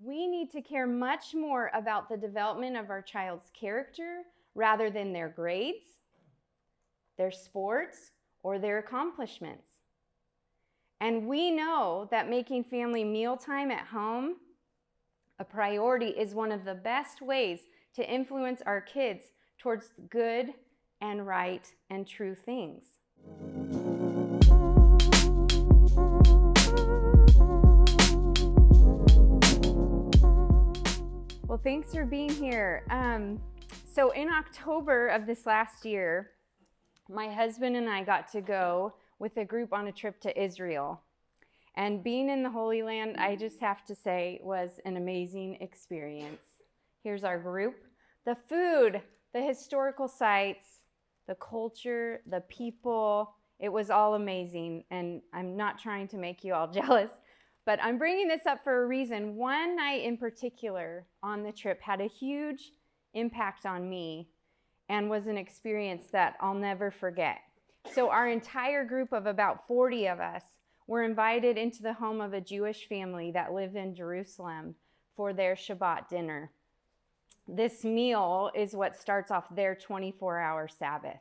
we need to care much more about the development of our child's character rather than their grades, their sports, or their accomplishments. And we know that making family mealtime at home a priority is one of the best ways to influence our kids towards good and right and true things. Well, thanks for being here. So in October of this last year, my husband and I got to go with a group on a trip to Israel. And being in the Holy Land, I just have to say, was an amazing experience. Here's our group. The food, the historical sites, the culture, the people, it was all amazing. And I'm not trying to make you all jealous, but I'm bringing this up for a reason. One night in particular on the trip had a huge impact on me and was an experience that I'll never forget. So our entire group of about 40 of us were invited into the home of a Jewish family that lived in Jerusalem for their Shabbat dinner. This meal is what starts off their 24-hour Sabbath.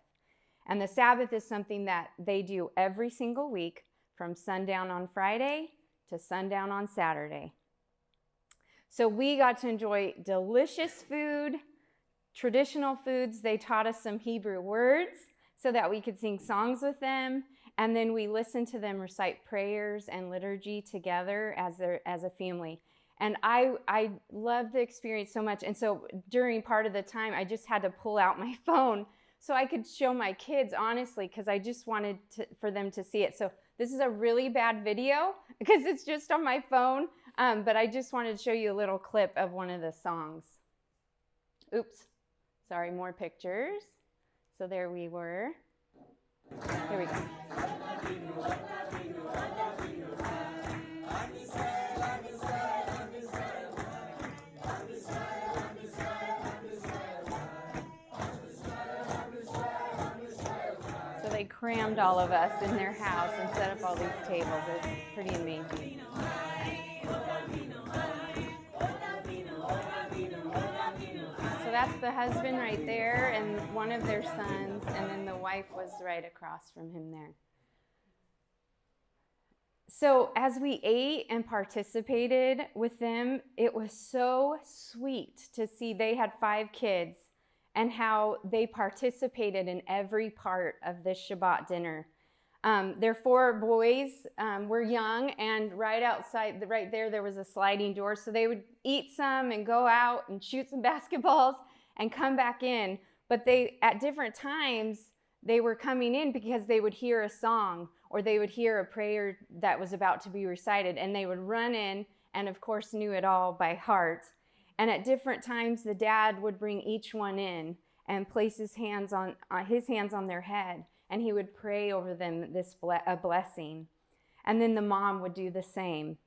And the Sabbath is something that they do every single week from sundown on Friday to sundown on Saturday. So we got to enjoy delicious food, traditional foods. They taught us some Hebrew words so that we could sing songs with them. And then we listened to them recite prayers and liturgy together as a family. And I loved the experience so much. And so during part of the time, I just had to pull out my phone so I could show my kids, honestly, because I just wanted for them to see it. So this is a really bad video because it's just on my phone. But I just wanted to show you a little clip of one of the songs. Oops, sorry, more pictures. So there we were. Here we go. So they crammed all of us in their house and set up all these tables. It's pretty amazing. So that's the husband right there and one of their sons, and then the wife was right across from him there. So as we ate and participated with them, it was so sweet to see they had 5 kids and how they participated in every part of this Shabbat dinner. Their 4 boys were young, and right outside, right there was a sliding door. So they would eat some and go out and shoot some basketballs and come back in. But they, at different times, they were coming in because they would hear a song or they would hear a prayer that was about to be recited, and they would run in and, of course, knew it all by heart. And at different times, the dad would bring each one in and place his hands on their head, and he would pray over them a blessing. And then the mom would do the same.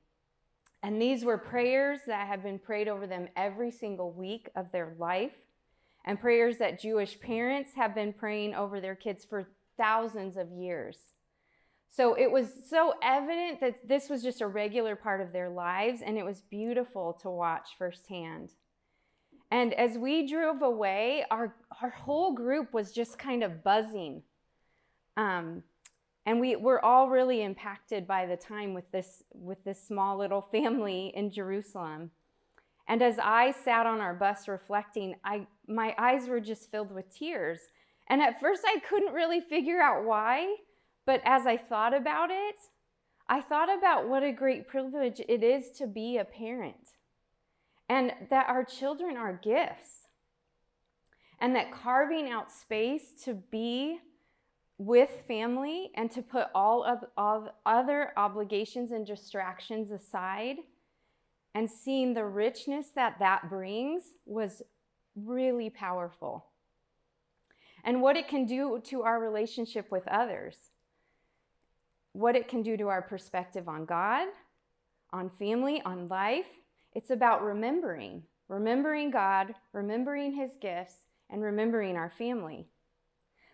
And these were prayers that have been prayed over them every single week of their life, and prayers that Jewish parents have been praying over their kids for thousands of years. So it was so evident that this was just a regular part of their lives, and it was beautiful to watch firsthand. And as we drove away, our whole group was just kind of buzzing. And we were all really impacted by the time with this small little family in Jerusalem. And as I sat on our bus reflecting, my eyes were just filled with tears. And at first I couldn't really figure out why, but as I thought about it, I thought about what a great privilege it is to be a parent, and that our children are gifts, and that carving out space to be with family and to put all other obligations and distractions aside and seeing the richness that brings was really powerful. And what it can do to our relationship with others, what it can do to our perspective on God, on family, on life. It's about remembering God, remembering His gifts, and remembering our family.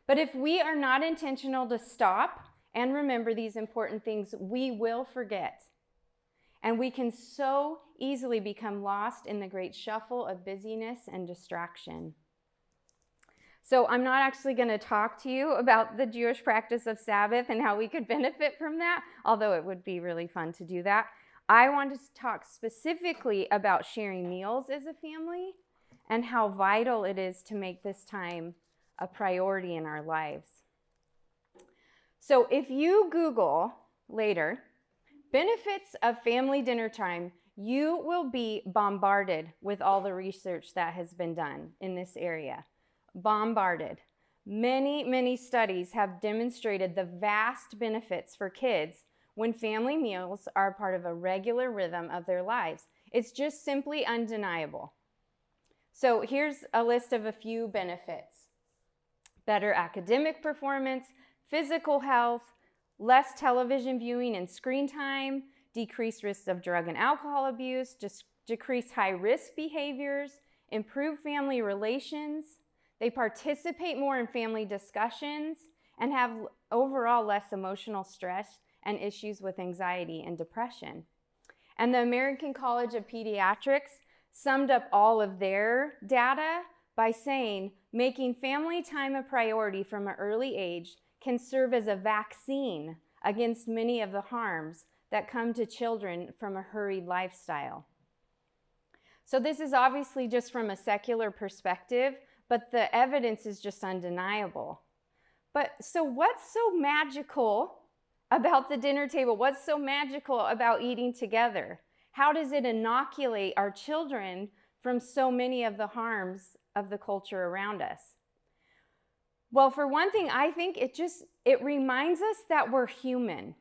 But if we are not intentional to stop and remember these important things, we will forget. And we can so easily become lost in the great shuffle of busyness and distraction. So I'm not actually going to talk to you about the Jewish practice of Sabbath and how we could benefit from that, although it would be really fun to do that. I wanted to talk specifically about sharing meals as a family and how vital it is to make this time a priority in our lives. So if you Google later, benefits of family dinner time, you will be bombarded with all the research that has been done in this area. Bombarded. Many studies have demonstrated the vast benefits for kids when family meals are part of a regular rhythm of their lives. It's just simply undeniable. So here's a list of a few benefits. Better academic performance, physical health, less television viewing and screen time, decreased risk of drug and alcohol abuse, decrease high-risk behaviors, improve family relations. They participate more in family discussions and have overall less emotional stress and issues with anxiety and depression. And the American College of Pediatrics summed up all of their data by saying making family time a priority from an early age can serve as a vaccine against many of the harms that come to children from a hurried lifestyle. So this is obviously just from a secular perspective, but the evidence is just undeniable. But so what's so magical about the dinner table? What's so magical about eating together? How does it inoculate our children from so many of the harms of the culture around us? Well, for one thing, I think it reminds us that we're human.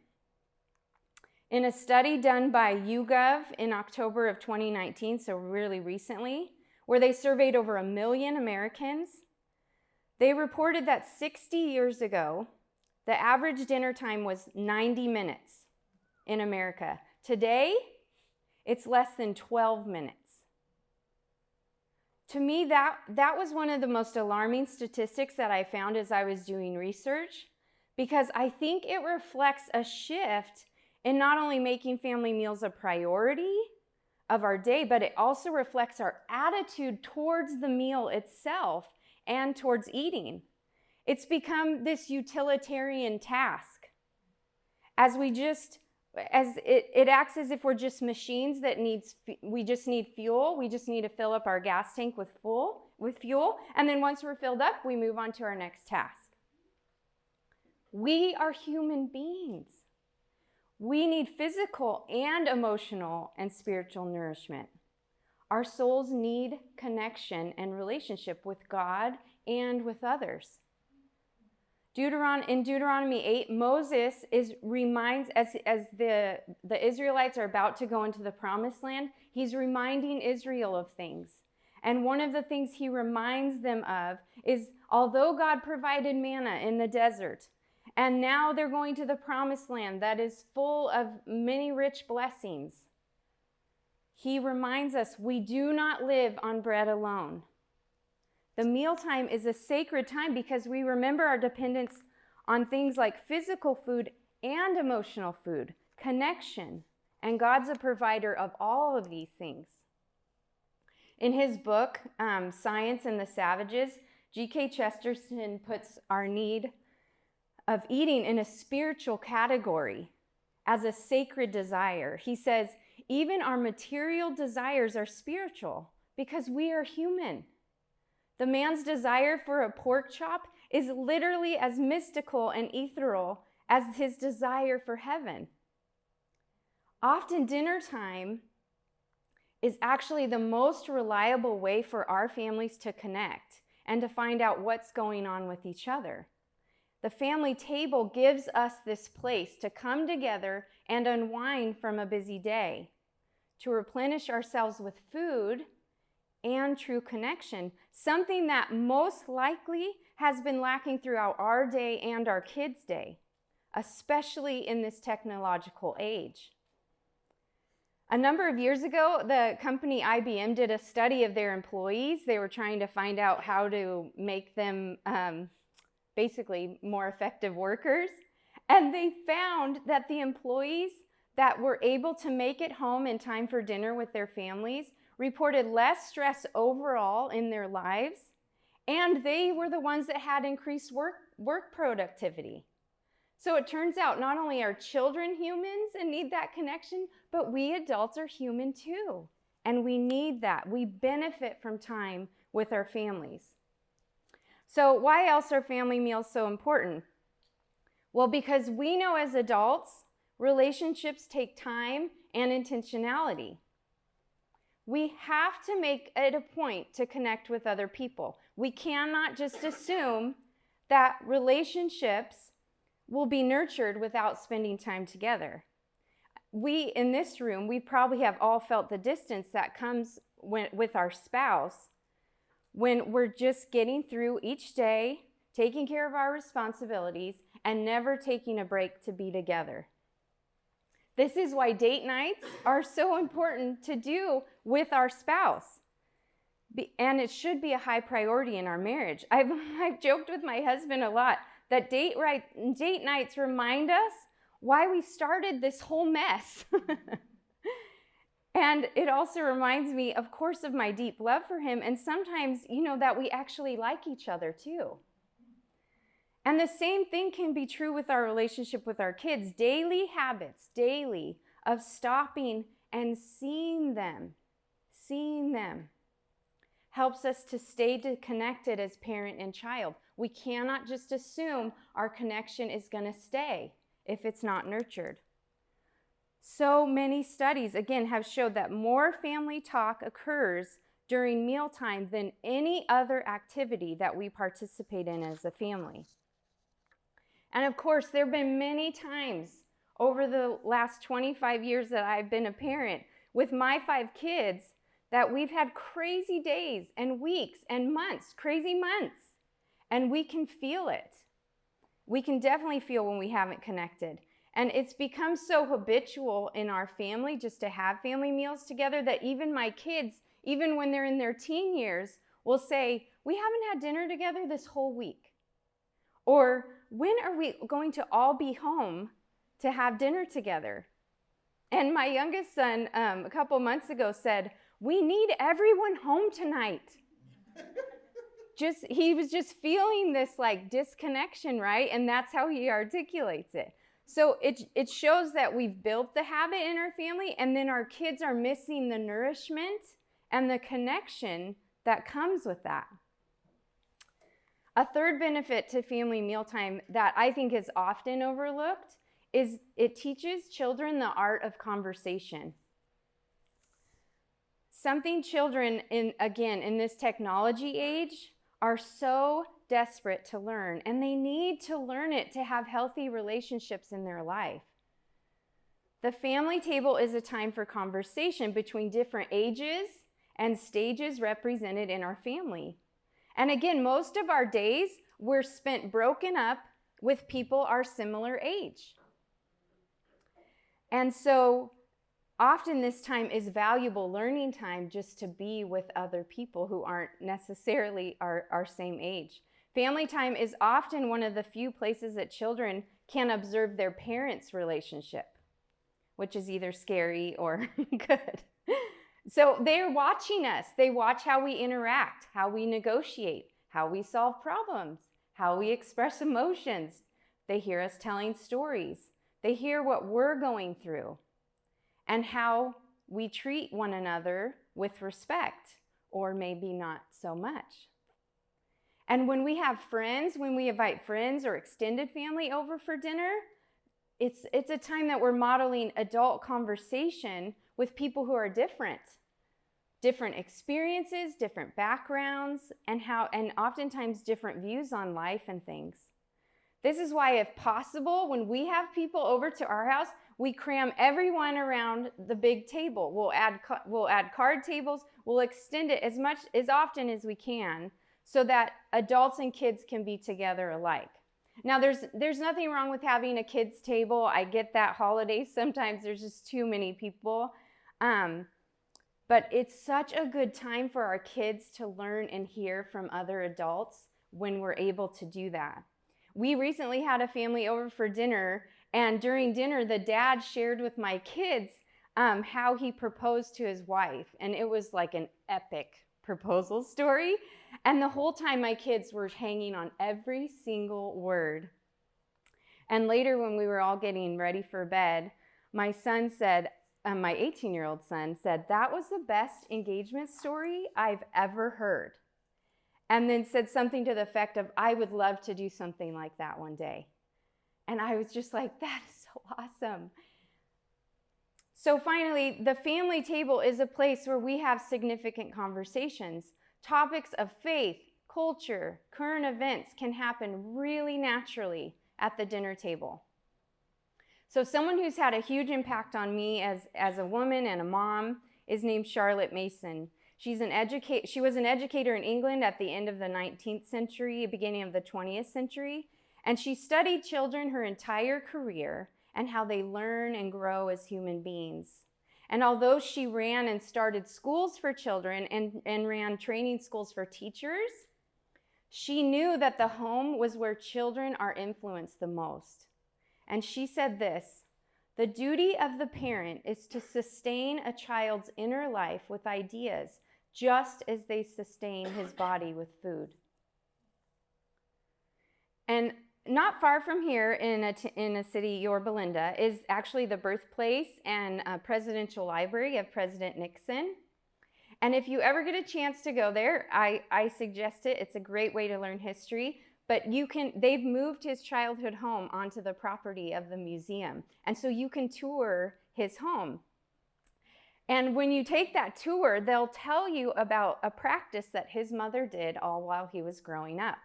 In a study done by YouGov in October of 2019, so really recently, where they surveyed over 1 million Americans, they reported that 60 years ago, the average dinner time was 90 minutes in America. Today, it's less than 12 minutes. To me, that was one of the most alarming statistics that I found as I was doing research, because I think it reflects a shift in not only making family meals a priority of our day, but it also reflects our attitude towards the meal itself and towards eating. It's become this utilitarian task. It acts as if we're just machines that we just need fuel. We just need to fill up our gas tank with fuel. And then once we're filled up, we move on to our next task. We are human beings. We need physical and emotional and spiritual nourishment. Our souls need connection and relationship with God and with others. In Deuteronomy 8, Moses reminds, as the Israelites are about to go into the promised land, he's reminding Israel of things. And one of the things he reminds them of is, although God provided manna in the desert, and now they're going to the promised land that is full of many rich blessings, he reminds us we do not live on bread alone. The mealtime is a sacred time because we remember our dependence on things like physical food and emotional food, connection, and God's a provider of all of these things. In his book, Science and the Savages, G.K. Chesterton puts our need of eating in a spiritual category as a sacred desire. He says, even our material desires are spiritual because we are human. The man's desire for a pork chop is literally as mystical and ethereal as his desire for heaven. Often dinner time is actually the most reliable way for our families to connect and to find out what's going on with each other. The family table gives us this place to come together and unwind from a busy day, to replenish ourselves with food and true connection, something that most likely has been lacking throughout our day and our kids' day, especially in this technological age. A number of years ago, the company IBM did a study of their employees. They were trying to find out how to make them basically more effective workers. And they found that the employees that were able to make it home in time for dinner with their families reported less stress overall in their lives, and they were the ones that had increased work productivity. So it turns out not only are children humans and need that connection, but we adults are human too. And we need that. We benefit from time with our families. So why else are family meals so important? Well, because we know as adults, relationships take time and intentionality. We have to make it a point to connect with other people. We cannot just assume that relationships will be nurtured without spending time together. We in this room, we probably have all felt the distance that comes with our spouse when we're just getting through each day, taking care of our responsibilities, and never taking a break to be together. This is why date nights are so important to do with our spouse. And it should be a high priority in our marriage. I've joked with my husband a lot that date nights remind us why we started this whole mess. And it also reminds me, of course, of my deep love for him, and sometimes, that we actually like each other too. And the same thing can be true with our relationship with our kids. Daily habits, of stopping and seeing them, helps us to stay connected as parent and child. We cannot just assume our connection is going to stay if it's not nurtured. So many studies, again, have showed that more family talk occurs during mealtime than any other activity that we participate in as a family. And of course, there have been many times over the last 25 years that I've been a parent with my 5 kids that we've had crazy days and weeks and months, crazy months, and we can feel it. We can definitely feel when we haven't connected. And it's become so habitual in our family just to have family meals together that even my kids, even when they're in their teen years, will say, "We haven't had dinner together this whole week." Or, "When are we going to all be home to have dinner together?" And my youngest son, a couple months ago said, "We need everyone home tonight." He was just feeling this disconnection, right? And that's how he articulates it. So it shows that we've built the habit in our family, and then our kids are missing the nourishment and the connection that comes with that. A third benefit to family mealtime that I think is often overlooked is it teaches children the art of conversation. Something children, in this technology age, are so desperate to learn, and they need to learn it to have healthy relationships in their life. The family table is a time for conversation between different ages and stages represented in our family. And again, most of our days were spent broken up with people our similar age. And so often this time is valuable learning time just to be with other people who aren't necessarily our same age. Family time is often one of the few places that children can observe their parents' relationship, which is either scary or good. So they're watching us. They watch how we interact, how we negotiate, how we solve problems, how we express emotions. They hear us telling stories. They hear what we're going through and how we treat one another with respect, or maybe not so much. And when we have friends, when we invite friends or extended family over for dinner, it's a time that we're modeling adult conversation with people who are different experiences, different backgrounds, and oftentimes different views on life and things. This is why, if possible, when we have people over to our house, we cram everyone around the big table. We'll add card tables. We'll extend it as often as we can, so that adults and kids can be together alike. Now, there's nothing wrong with having a kids' table. I get that holidays, sometimes there's just too many people. But it's such a good time for our kids to learn and hear from other adults when we're able to do that. We recently had a family over for dinner, And during dinner, the dad shared with my kids how he proposed to his wife. And it was like an epic proposal story. And the whole time my kids were hanging on every single word. And later when we were all getting ready for bed, my son said, my 18-year-old son said, "That was the best engagement story I've ever heard." And then said something to the effect of, "I would love to do something like that one day." And I was just like, that is so awesome. So finally, the family table is a place where we have significant conversations. Topics of faith, culture, current events can happen really naturally at the dinner table. So someone who's had a huge impact on me as a woman and a mom is named Charlotte Mason. She was an educator in England at the end of the 19th century, beginning of the 20th century, and she studied children her entire career and how they learn and grow as human beings. And although she ran and started schools for children and ran training schools for teachers, she knew that the home was where children are influenced the most. And she said this: "The duty of the parent is to sustain a child's inner life with ideas, just as they sustain his body with food." And not far from here in a city, Yorba Linda, is actually the birthplace and presidential library of President Nixon. And if you ever get a chance to go there, I suggest it. It's a great way to learn history. But they've moved his childhood home onto the property of the museum. And so you can tour his home. And when you take that tour, they'll tell you about a practice that his mother did all while he was growing up.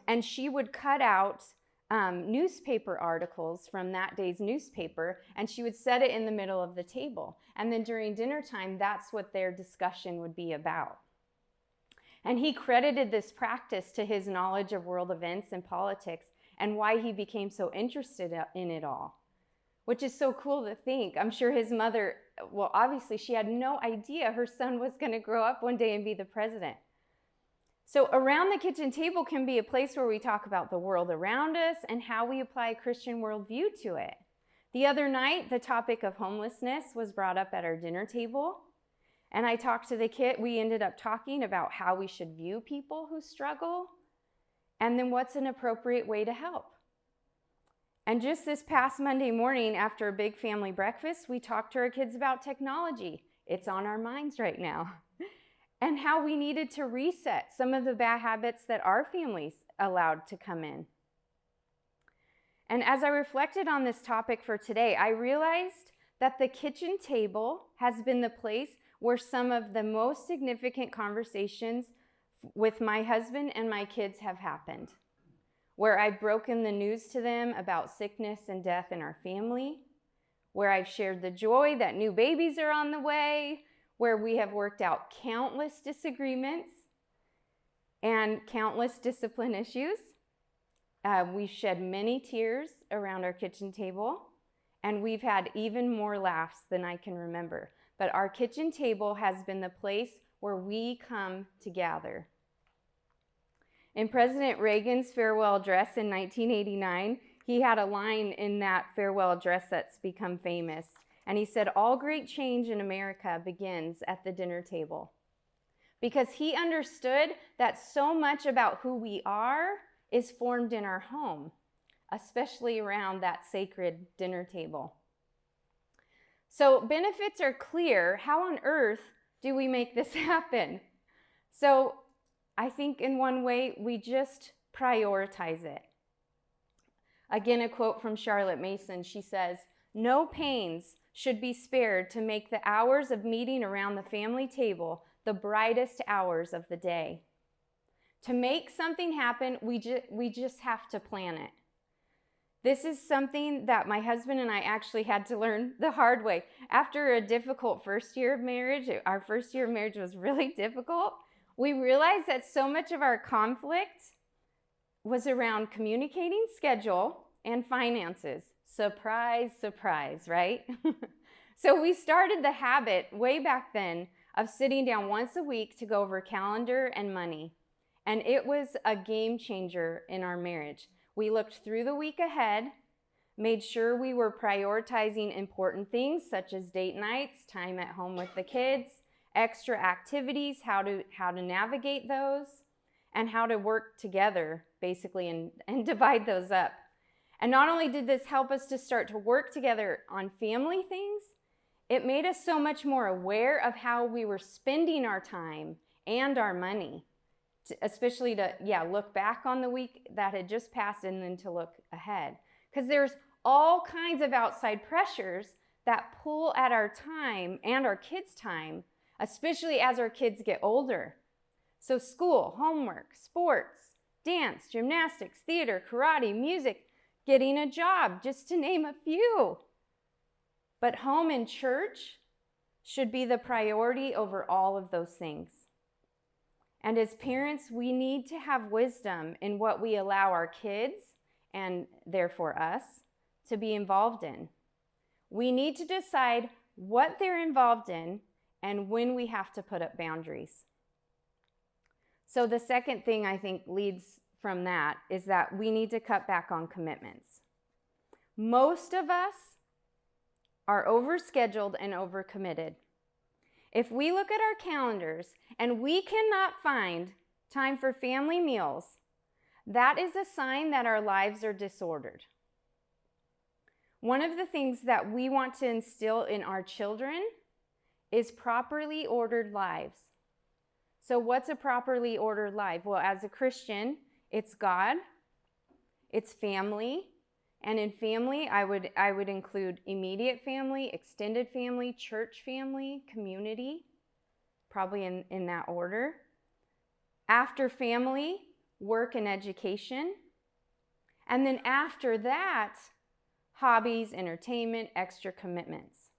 And she would cut out newspaper articles from that day's newspaper, and she would set it in the middle of the table. And then during dinner time, that's what their discussion would be about. And he credited this practice to his knowledge of world events and politics and why he became so interested in it all, which is so cool to think. I'm sure his mother, well, obviously she had no idea her son was going to grow up one day and be the president. So around the kitchen table can be a place where we talk about the world around us and how we apply a Christian worldview to it. The other night, the topic of homelessness was brought up at our dinner table. And I talked to the kid. We ended up talking about how we should view people who struggle and then what's an appropriate way to help. And just this past Monday morning, after a big family breakfast, we talked to our kids about technology. It's on our minds right now. And how we needed to reset some of the bad habits that our families allowed to come in. And as I reflected on this topic for today, I realized that the kitchen table has been the place where some of the most significant conversations with my husband and my kids have happened. Where I've broken the news to them about sickness and death in our family. Where I've shared the joy that new babies are on the way. Where we have worked out countless disagreements and countless discipline issues. We've shed many tears around our kitchen table, and we've had even more laughs than I can remember. But our kitchen table has been the place where we come to gather. In President Reagan's farewell address in 1989, he had a line in that farewell address that's become famous. And he said, "All great change in America begins at the dinner table." Because he understood that so much about who we are is formed in our home, especially around that sacred dinner table. So benefits are clear. How on earth do we make this happen? So I think in one way, we just prioritize it. Again, a quote from Charlotte Mason. She says, "No pains should be spared to make the hours of meeting around the family table the brightest hours of the day." To make something happen, we just have to plan it. This is something that my husband and I actually had to learn the hard way. After a difficult first year of marriage, our first year of marriage was really difficult, we realized that so much of our conflict was around communicating schedule and finances. Surprise, surprise, right? So we started the habit way back then of sitting down once a week to go over calendar and money. And it was a game changer in our marriage. We looked through the week ahead, made sure we were prioritizing important things such as date nights, time at home with the kids, extra activities, how to navigate those, and how to work together, basically, and divide those up. And not only did this help us to start to work together on family things, it made us so much more aware of how we were spending our time and our money, especially to, look back on the week that had just passed and then to look ahead. Because there's all kinds of outside pressures that pull at our time and our kids' time, especially as our kids get older. So school, homework, sports, dance, gymnastics, theater, karate, music, getting a job, just to name a few. But home and church should be the priority over all of those things. And as parents, we need to have wisdom in what we allow our kids, and therefore us, to be involved in. We need to decide what they're involved in and when we have to put up boundaries. So the second thing I think leads from that is that we need to cut back on commitments. Most of us are overscheduled and overcommitted. If we look at our calendars and we cannot find time for family meals, that is a sign that our lives are disordered. One of the things that we want to instill in our children is properly ordered lives. So what's a properly ordered life? Well, as a Christian, it's God, it's family, and in family, I would include immediate family, extended family, church family, community, probably in that order. After family, work and education. And then after that, hobbies, entertainment, extra commitments.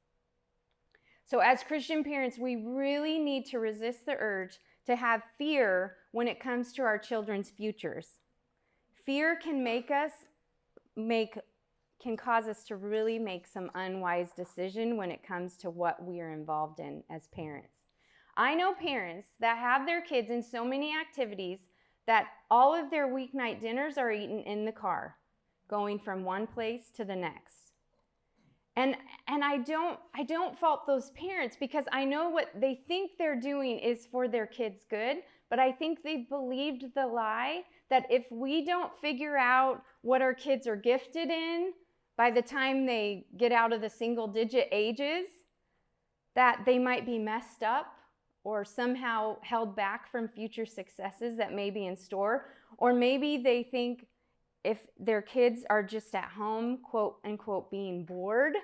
So as Christian parents, we really need to resist the urge to have fear when it comes to our children's futures. Fear can cause us to really make some unwise decision when it comes to what we are involved in as parents. I know parents that have their kids in so many activities that all of their weeknight dinners are eaten in the car, going from one place to the next. And I don't fault those parents, because I know what they think they're doing is for their kids' good, but I think they believed the lie that if we don't figure out what our kids are gifted in by the time they get out of the single-digit ages, that they might be messed up or somehow held back from future successes that may be in store. Or maybe they think if their kids are just at home, quote unquote, being bored,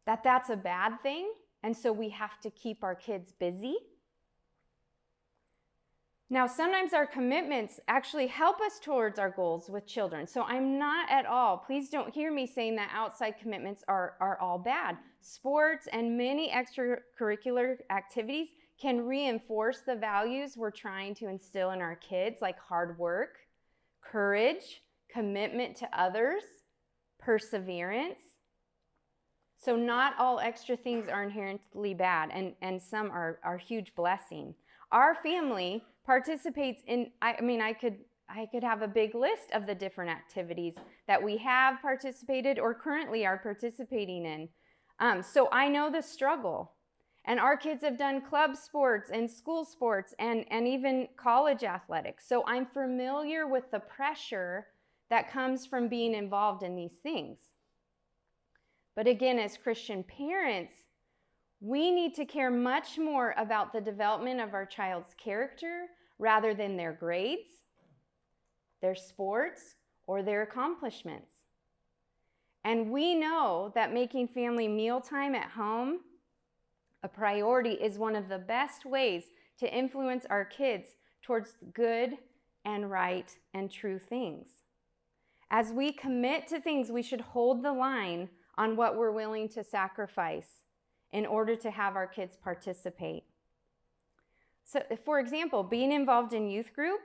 that's a bad thing, and so we have to keep our kids busy. Now, sometimes our commitments actually help us towards our goals with children. So I'm not at all, please don't hear me saying that outside commitments are all bad. Sports and many extracurricular activities can reinforce the values we're trying to instill in our kids, like hard work, courage, commitment to others, perseverance. So not all extra things are inherently bad, and some are huge blessing. Our family participates in, I could have a big list of the different activities that we have participated or currently are participating in. So I know the struggle. And our kids have done club sports and school sports and even college athletics. So I'm familiar with the pressure that comes from being involved in these things. But again, as Christian parents, we need to care much more about the development of our child's character rather than their grades, their sports, or their accomplishments. And we know that making family mealtime at home a priority is one of the best ways to influence our kids towards good and right and true things. As we commit to things, we should hold the line on what we're willing to sacrifice in order to have our kids participate. So, for example, being involved in youth group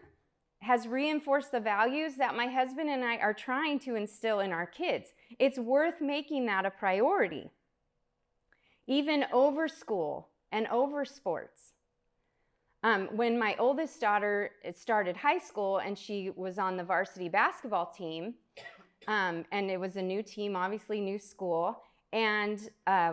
has reinforced the values that my husband and I are trying to instill in our kids. It's worth making that a priority, even over school and over sports. When my oldest daughter started high school and she was on the varsity basketball team, and it was a new team, obviously new school. And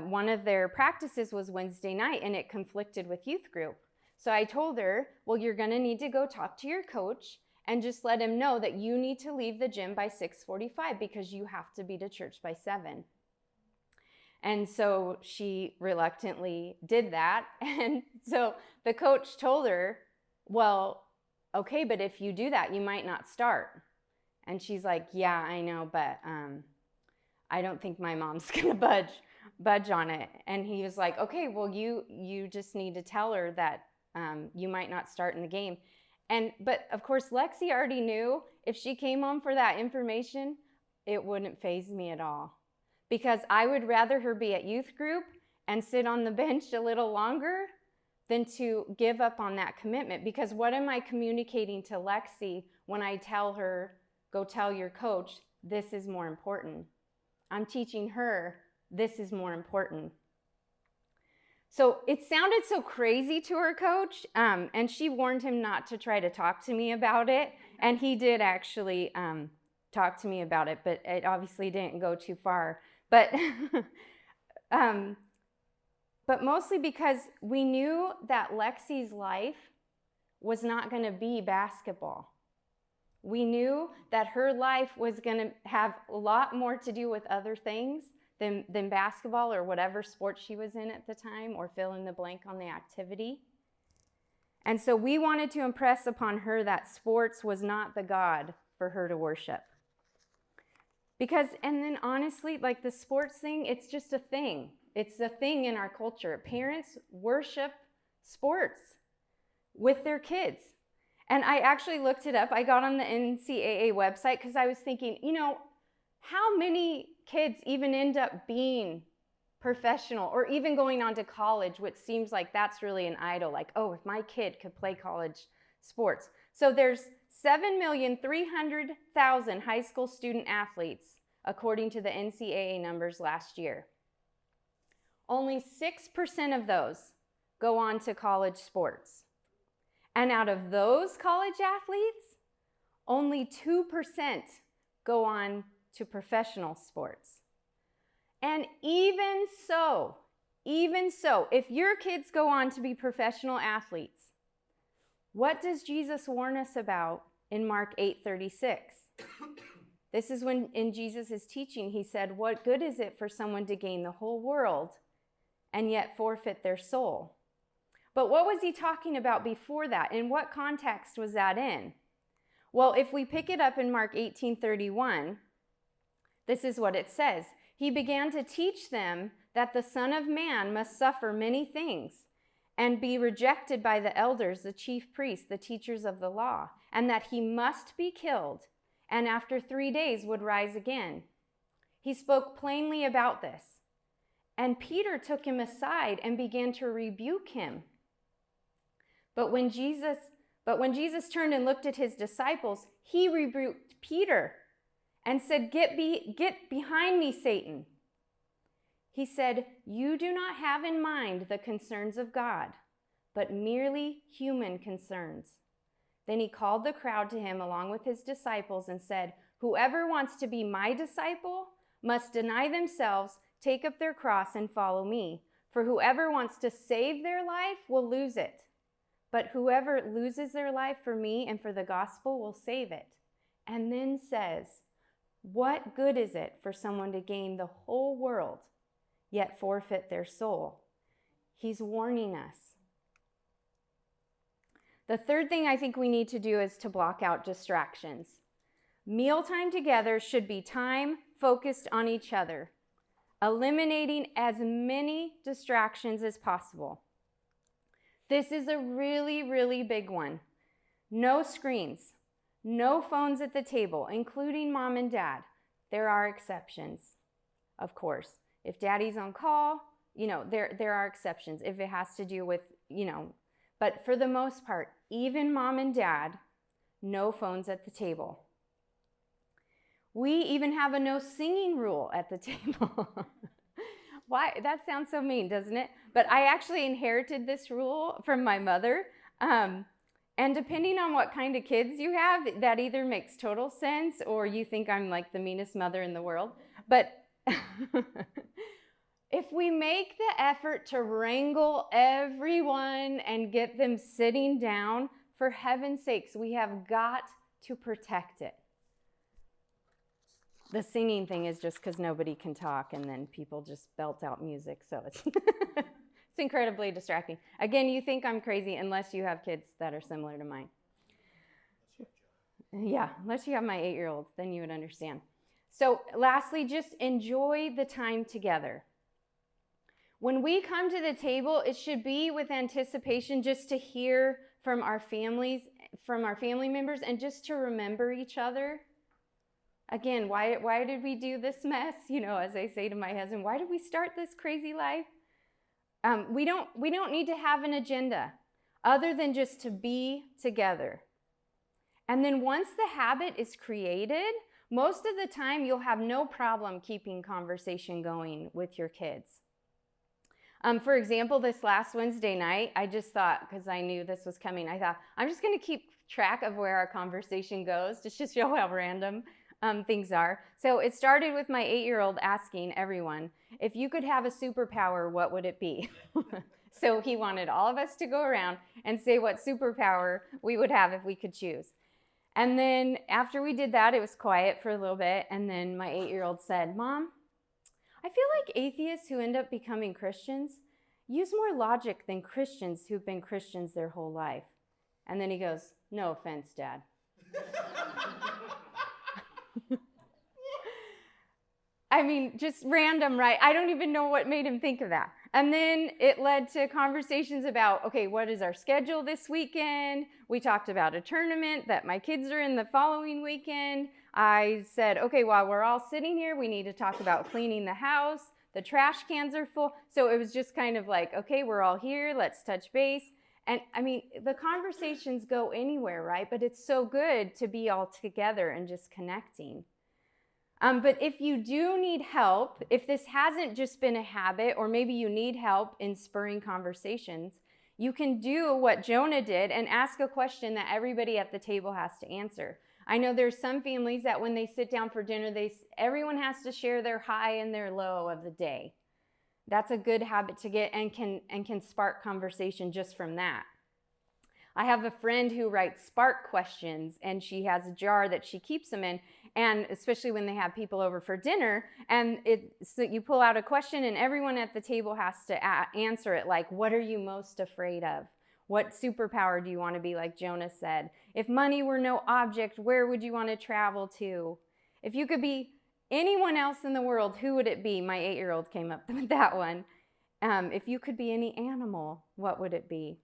one of their practices was Wednesday night, and it conflicted with youth group. So I told her, well, you're going to need to go talk to your coach and just let him know that you need to leave the gym by 6:45 because you have to be to church by 7. And so she reluctantly did that. And so the coach told her, well, okay, but if you do that, you might not start. And she's like, yeah, I know, but I don't think my mom's going to budge on it. And he was like, okay, well, you just need to tell her that you might not start in the game. But of course, Lexi already knew if she came home for that information, it wouldn't faze me at all. Because I would rather her be at youth group and sit on the bench a little longer than to give up on that commitment. Because what am I communicating to Lexi when I tell her, go tell your coach, this is more important? I'm teaching her, this is more important. So it sounded so crazy to her coach, and she warned him not to try to talk to me about it. And he did actually talk to me about it, but it obviously didn't go too far. But mostly because we knew that Lexi's life was not going to be basketball. We knew that her life was going to have a lot more to do with other things than basketball or whatever sport she was in at the time, or fill in the blank on the activity. And so we wanted to impress upon her that sports was not the God for her to worship. Because, and then honestly, like the sports thing, it's just a thing. It's a thing in our culture. Parents worship sports with their kids. And I actually looked it up. I got on the NCAA website because I was thinking, how many kids even end up being professional or even going on to college, which seems like that's really an idol. Like, oh, if my kid could play college sports. So there's 7,300,000 high school student athletes, according to the NCAA numbers last year. Only 6% of those go on to college sports. And out of those college athletes, only 2% go on to professional sports. And even so, if your kids go on to be professional athletes, what does Jesus warn us about in Mark 8:36? This is when in Jesus' teaching, he said, what good is it for someone to gain the whole world and yet forfeit their soul? But what was he talking about before that? In what context was that in? Well, if we pick it up in Mark 18:31, this is what it says. He began to teach them that the Son of Man must suffer many things and be rejected by the elders, the chief priests, the teachers of the law, and that he must be killed, and after 3 days would rise again. He spoke plainly about this. And Peter took him aside and began to rebuke him. But when Jesus turned and looked at his disciples, he rebuked Peter and said, Get behind me, Satan. He said, you do not have in mind the concerns of God, but merely human concerns. Then he called the crowd to him along with his disciples and said, whoever wants to be my disciple must deny themselves, take up their cross, and follow me. For whoever wants to save their life will lose it. But whoever loses their life for me and for the gospel will save it. And then says, what good is it for someone to gain the whole world, yet forfeit their soul? He's warning us. The third thing I think we need to do is to block out distractions. Mealtime together should be time focused on each other, eliminating as many distractions as possible. This is a really, really big one. No screens, no phones at the table, including mom and dad. There are exceptions, of course. If daddy's on call, there are exceptions if it has to do with, but for the most part, even mom and dad, no phones at the table. We even have a no singing rule at the table. Why? That sounds so mean, doesn't it? But I actually inherited this rule from my mother. And depending on what kind of kids you have, that either makes total sense or you think I'm like the meanest mother in the world. But if we make the effort to wrangle everyone and get them sitting down, for heaven's sakes, we have got to protect it. The singing thing is just because nobody can talk and then people just belt out music, so it's it's incredibly distracting. Again, you think I'm crazy unless you have kids that are similar to mine. Yeah, unless you have my 8-year-old, then you would understand. So lastly, just enjoy the time together. When we come to the table, it should be with anticipation just to hear from our families, from our family members, and just to remember each other. Again, why did we do this mess? You know, as I say to my husband, why did we start this crazy life? We don't need to have an agenda other than just to be together. And then once the habit is created, most of the time you'll have no problem keeping conversation going with your kids. For example, this last Wednesday night, I just thought, because I knew this was coming, I thought, I'm just going to keep track of where our conversation goes just to show how random things are. So it started with my 8-year-old asking everyone, if you could have a superpower, what would it be? So he wanted all of us to go around and say what superpower we would have if we could choose. And then after we did that, it was quiet for a little bit. And then my 8-year-old said, Mom, I feel like atheists who end up becoming Christians use more logic than Christians who've been Christians their whole life. And then he goes, no offense, Dad. I mean, just random, right? I don't even know what made him think of that. And then it led to conversations about, okay, what is our schedule this weekend? We talked about a tournament that my kids are in the following weekend. I said, okay, while we're all sitting here, we need to talk about cleaning the house. The trash cans are full. So it was just kind of like, okay, we're all here. Let's touch base. And I mean, the conversations go anywhere, right? But it's so good to be all together and just connecting. But if you do need help, if this hasn't just been a habit, or maybe you need help in spurring conversations, you can do what Jonah did and ask a question that everybody at the table has to answer. I know there's some families that when they sit down for dinner, everyone has to share their high and their low of the day. That's a good habit to get and can spark conversation just from that. I have a friend who writes spark questions, and she has a jar that she keeps them in, and especially when they have people over for dinner, and so you pull out a question and everyone at the table has to answer it, like, what are you most afraid of? What superpower do you want to be, like Jonah said? If money were no object, where would you want to travel to? If you could be anyone else in the world, who would it be? My 8-year-old came up with that one. If you could be any animal, what would it be?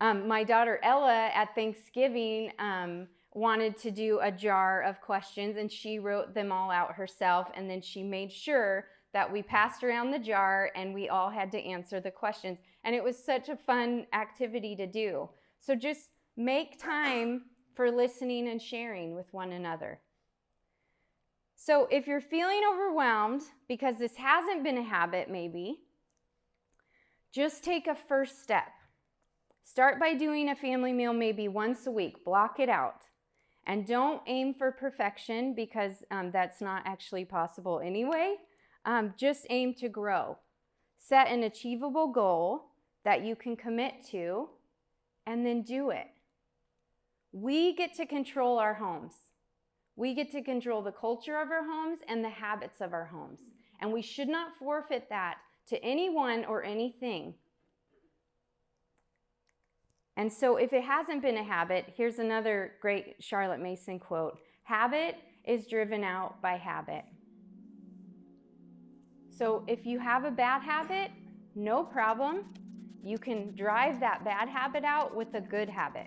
My daughter Ella at Thanksgiving wanted to do a jar of questions, and she wrote them all out herself, and then she made sure that we passed around the jar and we all had to answer the questions. And it was such a fun activity to do. So just make time for listening and sharing with one another. So if you're feeling overwhelmed because this hasn't been a habit, maybe, just take a first step. Start by doing a family meal maybe once a week. Block it out. And don't aim for perfection because that's not actually possible anyway. Just aim to grow. Set an achievable goal that you can commit to, and then do it. We get to control our homes. We get to control the culture of our homes and the habits of our homes. And we should not forfeit that to anyone or anything. And so if it hasn't been a habit, here's another great Charlotte Mason quote. Habit is driven out by habit. So if you have a bad habit, no problem. You can drive that bad habit out with a good habit.